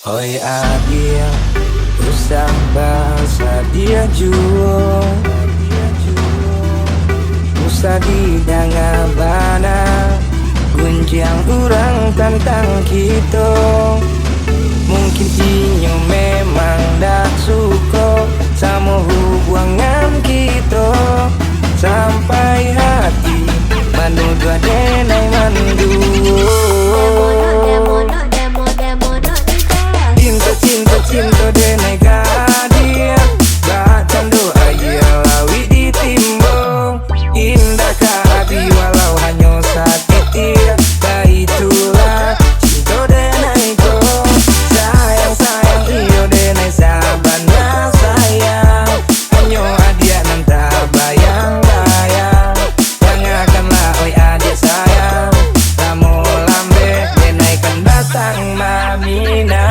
Oi adia, usah bahasa dia juo, usah didanga bana, gunjang orang tentang kita. Mungkin inyo memang dak suko sama hubungan kita, sampai hati mandu denai mandu. Cinta denai gadia, bahkan doa ia lawi ditimbang. Indah kehati walau hanya satitik, itulah cinta denai ko. Sayang sayang iyo denai sabana sayang, hanya adia nanti bayang bayang. Janganlah oi adik sayang, kamu lambe denai kan batang mamina.